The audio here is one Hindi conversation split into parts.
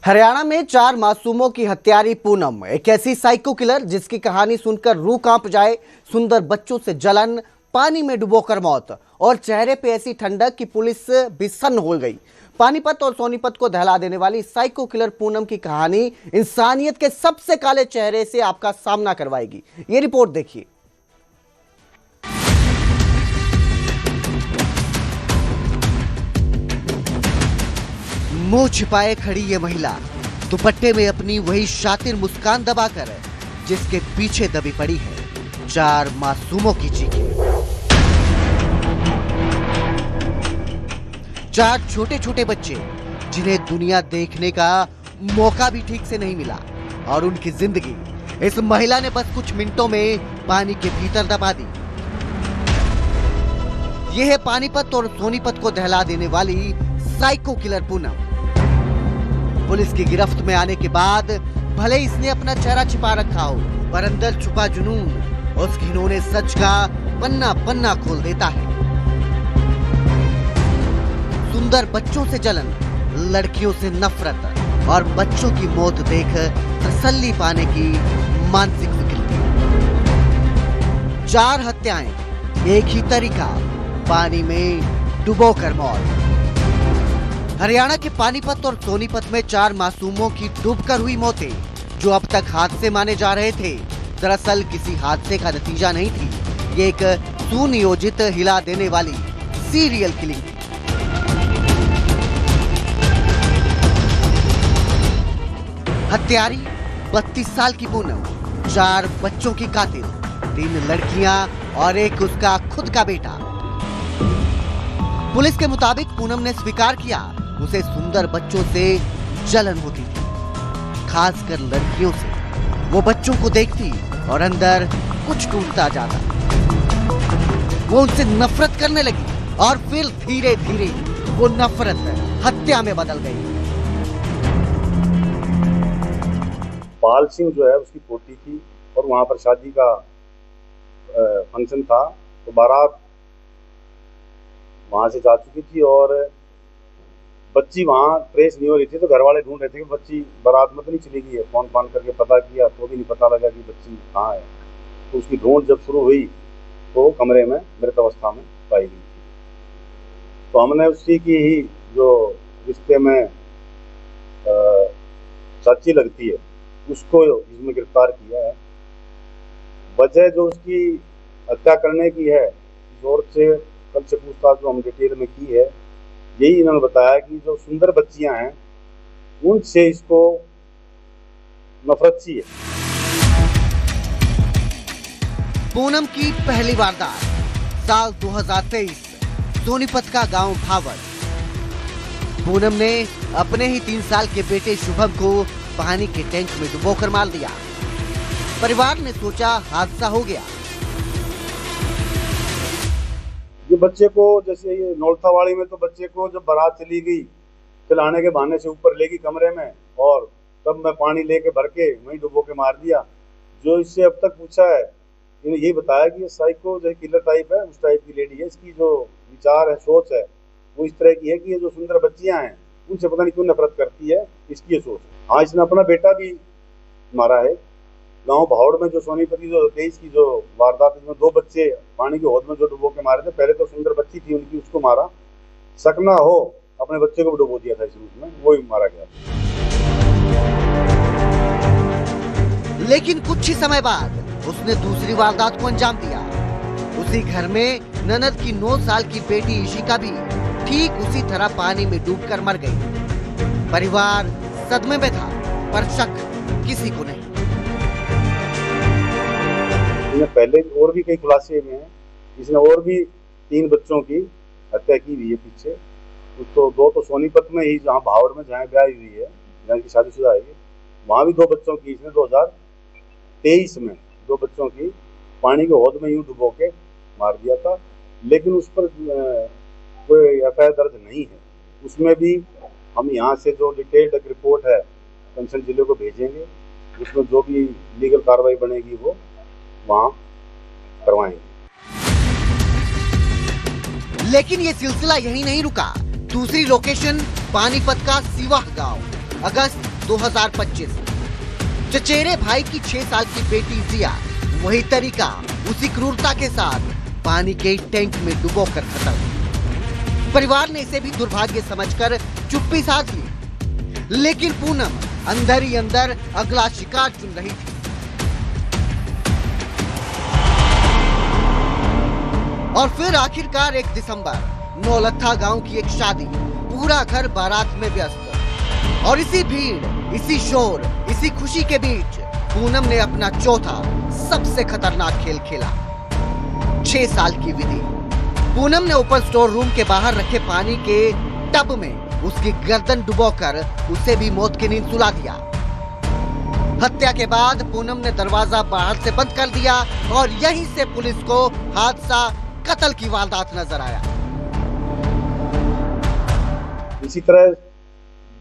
हरियाणा में 4 मासूमों की हत्यारी पूनम, एक ऐसी साइको किलर जिसकी कहानी सुनकर रूह कांप जाए। सुंदर बच्चों से जलन, पानी में डुबोकर मौत और चेहरे पे ऐसी ठंडक कि पुलिस भी सन्न हो गई। पानीपत और सोनीपत को दहला देने वाली साइको किलर पूनम की कहानी इंसानियत के सबसे काले चेहरे से आपका सामना करवाएगी। ये रिपोर्ट देखिए। मुंह छिपाए खड़ी ये महिला दुपट्टे में अपनी वही शातिर मुस्कान दबाकर जिसके पीछे दबी पड़ी है 4 मासूमों की चीखें। 4 छोटे छोटे बच्चे जिन्हें दुनिया देखने का मौका भी ठीक से नहीं मिला और उनकी जिंदगी इस महिला ने बस कुछ मिनटों में पानी के भीतर दबा दी। यह है पानीपत और सोनीपत को दहला देने वाली साइको किलर पूनम। पुलिस की गिरफ्त में आने के बाद भले इसने अपना चेहरा छिपा रखा हो, पर अंदर छुपा जुनून उस घिनौने सच का पन्ना पन्ना खोल देता है। सुंदर बच्चों से जलन, लड़कियों से नफरत और बच्चों की मौत देख तसल्ली पाने की मानसिक विकृति। 4 हत्याएं, एक ही तरीका, पानी में डुबोकर मौत। हरियाणा के पानीपत और सोनीपत में 4 मासूमों की डूबकर हुई मौतें, जो अब तक हादसे माने जा रहे थे, दरअसल किसी हादसे का नतीजा नहीं थी। ये एक सुनियोजित हिला देने वाली सीरियल किलिंग थी। हत्यारी 32 साल की पूनम, 4 बच्चों की कातिल, 3 लड़कियां और एक उसका खुद का बेटा। पुलिस के मुताबिक पूनम ने स्वीकार किया उसे सुंदर बच्चों से जलन होती थी, खासकर लड़कियों से। वो बच्चों को देखती और अंदर कुछ टूटता जाता। वो उनसे नफरत करने लगी और फिर धीरे धीरे वो नफरत हत्या में बदल गई। पाल सिंह जो है उसकी पोती थी और वहां पर शादी का फंक्शन था, तो बारात वहां से जा चुकी थी और बच्ची वहाँ ट्रेस नहीं हो रही थी। तो घर वाले ढूंढ रहे थे कि बच्ची बारात में तो नहीं चली गई है। फोन करके पता किया तो भी नहीं पता लगा कि बच्ची कहाँ है। तो उसकी ढूंढ जब शुरू हुई तो कमरे में मृत अवस्था में पाई गई थी। तो हमने उसी की ही जो रिश्ते में चाची लगती है उसको इसमें गिरफ्तार किया है। वजह जो उसकी हत्या करने की है, जोर से कल से पूछताछ जो हम डिटेल में की है, यही इन्होंने बताया कि जो सुंदर बच्चियां हैं उनसे इसको नफरत सी है। पूनम की पहली वारदात साल 2023, सोनीपत का गांव भावर। पूनम ने अपने ही 3 साल के बेटे शुभम को पानी के टैंक में डुबोकर मार दिया। परिवार ने सोचा हादसा हो गया। ये बच्चे को, जैसे ये नौलथावाड़ी में, तो बच्चे को जब बारात चली गई खिलाने के बहाने से ऊपर लेगी कमरे में और तब मैं पानी लेके भर के वहीं डुबो के मार दिया। जो इससे अब तक पूछा है, इन्हें यही बताया कि ये साइको जो किलर टाइप है, उस टाइप की लेडी है। इसकी जो विचार है, सोच है, वो इस तरह की है कि ये जो सुंदर बच्चियां हैं उनसे पता नहीं क्यों नफरत करती है, इसकी ये सोच है। हाँ, इसने अपना बेटा भी मारा है। गांव भावड़ में जो सोनीपत की जो 23 की जो वारदात, इसमें 2 बच्चे पानी के हौद में जो डुबो के मारे थे। पहले तो सुंदर बच्ची थी उनकी, उसको मारा। शक ना हो, अपने बच्चे को भी डुबो दिया था इस रूप में, वो ही मारा गया। लेकिन कुछ ही समय बाद उसने दूसरी वारदात को अंजाम दिया। उसी घर में ननद की 9 साल की बेटी इशिका भी ठीक उसी तरह पानी में डूबकर मर गई। परिवार सदमे में था, पर शक किसी को नहीं। पहले और भी कई खुलासे हुए हैं। इसने और भी 3 बच्चों की हत्या की हुई है पीछे। तो 2 तो सोनीपत में ही, जहाँ भावड़ में जहाँ ब्याह हुई है, जहाँ की शादीशुदा है, वहाँ भी 2 बच्चों की इसने 2023 में 2 बच्चों की पानी के हौद में यूं डुबो के मार दिया था। लेकिन उस पर कोई FIR दर्ज नहीं है। उसमें भी हम यहाँ से जो डिटेल्ड रिपोर्ट है कंसर्न जिले को भेजेंगे, उसमें जो भी लीगल कार्रवाई बनेगी वो वहाँ करवाएंगे। लेकिन ये सिलसिला यही नहीं रुका। दूसरी लोकेशन पानीपत का सिवाह गांव। अगस्त 2025। चचेरे भाई की 6 साल की बेटी जिया, वही तरीका, उसी क्रूरता के साथ पानी के टैंक में डुबोकर खत्म। परिवार ने इसे भी दुर्भाग्य समझकर चुप्पी साध ली, लेकिन पूनम अंदर ही अंदर अगला शिकार चुन रही थी। और फिर आखिरकार 1 दिसंबर नौलत्था गांव की एक शादी, पूरा घर बारात में व्यस्त, और इसी भीड़, इसी शोर, इसी खुशी के बीच पूनम ने अपना चौथा सबसे खतरनाक खेल खेला। 6 साल की विधि। पूनम ने ऊपर स्टोर रूम के बाहर रखे पानी के टब में उसकी गर्दन डुबोकर उसे भी मौत की नींद सुला दिया। हत्या के बाद पूनम ने दरवाजा बाहर से बंद कर दिया और यहीं से पुलिस को हादसा कत्ल की वारदात नजर आया। इसी तरह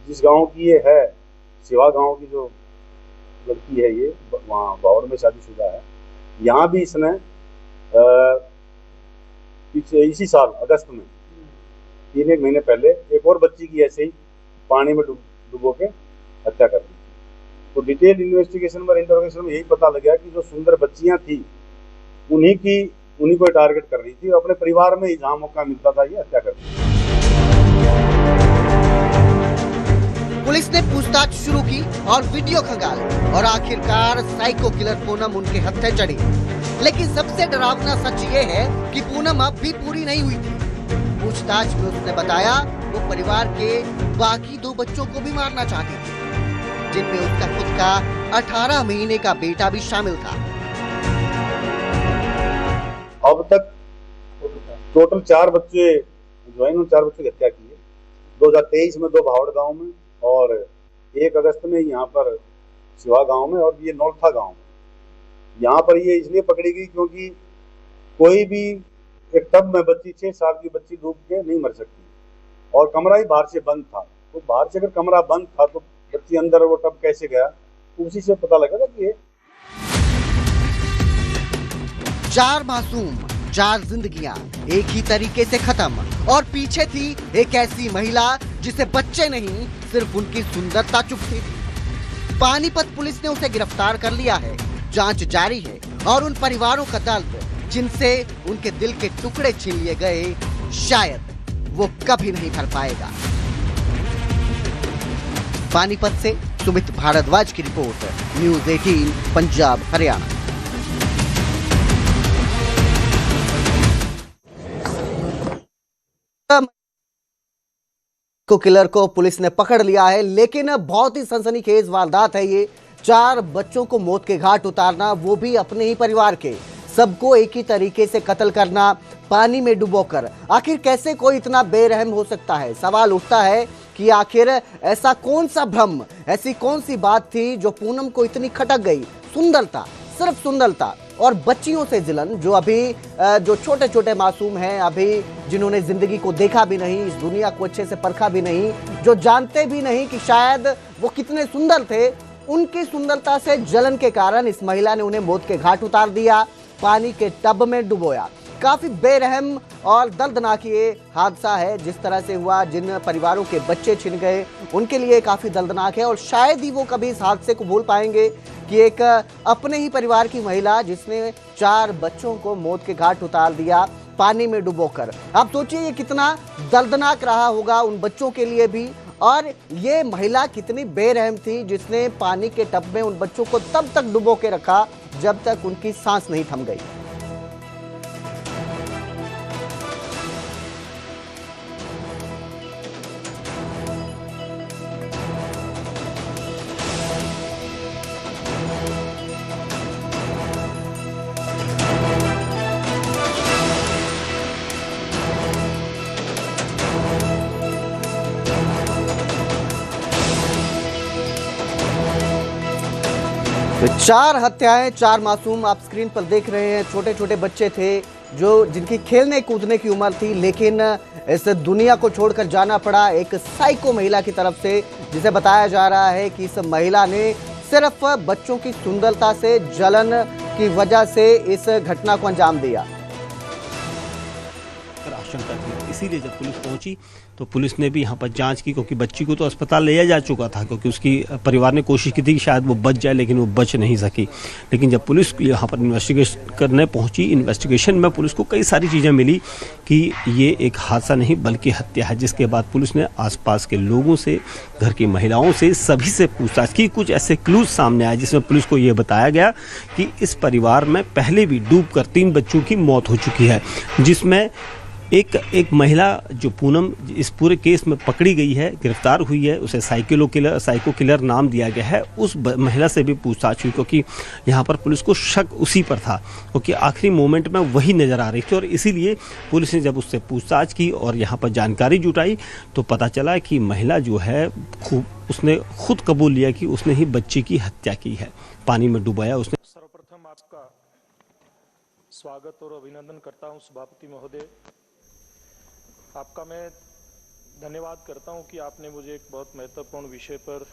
जिस गांव की ये है, शिवा गांव की जो लड़की है, ये वहाँ बावर में शादीशुदा है। यहाँ भी इसने इसी साल अगस्त में 3 महीने पहले एक और बच्ची की ऐसे ही पानी में डुबो के हत्या कर दी। तो डिटेल इन्वेस्टिगेशन में, इंटरोगेशन में यही पता लगा कि जो सुंदर बच्चियां थी उन्हीं को टारगेट कर रही थी, अपने परिवार में ही जहां मौका मिलता था ये हत्या कर दी। पुलिस ने पूछताछ शुरू की और वीडियो खंगाले और आखिरकार साइको किलर पूनम उनके हत्थे चढ़ी। लेकिन सबसे डरावना सच ये है कि पूनम अब भी पूरी नहीं हुई थी। पूछताछ में उसने बताया वो परिवार के बाकी 2 बच्चों को भी मारना चाहती थी, जिनमें उसका खुद का 18 महीने का बेटा भी शामिल था। अब तक टोटल 4 बच्चे जो है, 4 बच्चों की हत्या की है। 2023 में 2 भावड़ गांव में और 1 अगस्त में यहाँ पर शिवा गांव में, और ये नौलथा गांव में। यहाँ पर ये इसलिए पकड़ी गई क्योंकि कोई भी एक टब में बच्ची, 6 साल की बच्ची डूब के नहीं मर सकती, और कमरा ही बाहर से बंद था। तो बाहर से अगर कमरा बंद था तो बच्ची अंदर वो टब कैसे गया, उसी से पता लगा था कि ये 4 मासूम, 4 जिंदगियां एक ही तरीके से खत्म, और पीछे थी एक ऐसी महिला जिसे बच्चे नहीं, सिर्फ उनकी सुंदरता चुभती थी। पानीपत पुलिस ने उसे गिरफ्तार कर लिया है। जांच जारी है और उन परिवारों का दर्द जिनसे उनके दिल के टुकड़े छीन लिए गए, शायद वो कभी नहीं भर पाएगा। पानीपत से सुमित भारद्वाज की रिपोर्ट, न्यूज़ 18 पंजाब हरियाणा। को किलर को पुलिस ने पकड़ लिया है, लेकिन बहुत ही सनसनीखेज वारदात है ये। 4 बच्चों को मौत के घाट उतारना, वो भी अपने ही परिवार के, सबको एक ही तरीके से कत्ल करना, पानी में डुबोकर। आखिर कैसे कोई इतना बेरहम हो सकता है? सवाल उठता है कि आखिर ऐसा कौन सा भ्रम, ऐसी कौन सी बात थी जो पूनम को इतनी खटक गई? सुंदरता, सिर्फ सुंदरता, और बच्चियों से जलन, जो अभी जो छोटे छोटे मासूम हैं, अभी जिन्होंने जिंदगी को देखा भी नहीं, इस दुनिया को अच्छे से परखा भी नहीं, जो जानते भी नहीं कि शायद वो कितने सुंदर थे, उनकी सुंदरता से जलन के कारण इस महिला ने उन्हें मौत के घाट उतार दिया, पानी के टब में डुबोया। काफी बेरहम और दर्दनाक ये हादसा है जिस तरह से हुआ। जिन परिवारों के बच्चे छिन गए उनके लिए काफी दर्दनाक है, और शायद ही वो कभी इस हादसे को भूल पाएंगे कि एक अपने ही परिवार की महिला जिसने 4 बच्चों को मौत के घाट उतार दिया पानी में डुबोकर। आप सोचिए ये कितना दर्दनाक रहा होगा उन बच्चों के लिए भी, और ये महिला कितनी बेरहम थी जिसने पानी के टब में उन बच्चों को तब तक डुबो के रखा जब तक उनकी सांस नहीं थम गई। तो 4 हत्याएं, 4 मासूम आप स्क्रीन पर देख रहे हैं। छोटे छोटे बच्चे थे जो जिनकी खेलने कूदने की उम्र थी, लेकिन इस दुनिया को छोड़कर जाना पड़ा एक साइको महिला की तरफ से, जिसे बताया जा रहा है कि इस महिला ने सिर्फ बच्चों की सुंदरता से जलन की वजह से इस घटना को अंजाम दिया। आशंका थी इसीलिए जब पुलिस पहुंची तो पुलिस ने भी यहाँ पर जांच की, क्योंकि बच्ची को तो अस्पताल ले जाया जा चुका था, क्योंकि उसकी परिवार ने कोशिश की थी कि शायद वो बच जाए, लेकिन वो बच नहीं सकी। लेकिन जब पुलिस यहाँ पर इन्वेस्टिगेशन करने पहुंची, इन्वेस्टिगेशन में पुलिस को कई सारी चीज़ें मिली कि ये एक हादसा नहीं बल्कि हत्या है, जिसके बाद पुलिस ने आसपास के लोगों से, घर की महिलाओं से, सभी से पूछताछ की। कुछ ऐसे क्लूज सामने आए जिसमें पुलिस को ये बताया गया कि इस परिवार में पहले भी डूबकर 3 बच्चों की मौत हो चुकी है, जिसमें एक महिला जो पूनम इस पूरे केस में पकड़ी गई है, गिरफ्तार हुई है, उसे साइको किलर नाम दिया गया है। उस महिला से भी पूछताछ हुई, क्योंकि यहाँ पर पुलिस को शक उसी पर था, क्योंकि आखिरी मोमेंट में वही नज़र आ रही थी। और इसीलिए पुलिस ने जब उससे पूछताछ की और यहाँ पर जानकारी जुटाई तो पता चला कि महिला जो है उसने खुद कबूल लिया कि उसने ही बच्चे की हत्या की है, पानी में डुबाया उसने। सर्वप्रथम आपका स्वागत और अभिनंदन करता हूं सभापति महोदय। आपका मैं धन्यवाद करता हूं कि आपने मुझे एक बहुत महत्वपूर्ण विषय पर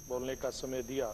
बोलने का समय दिया।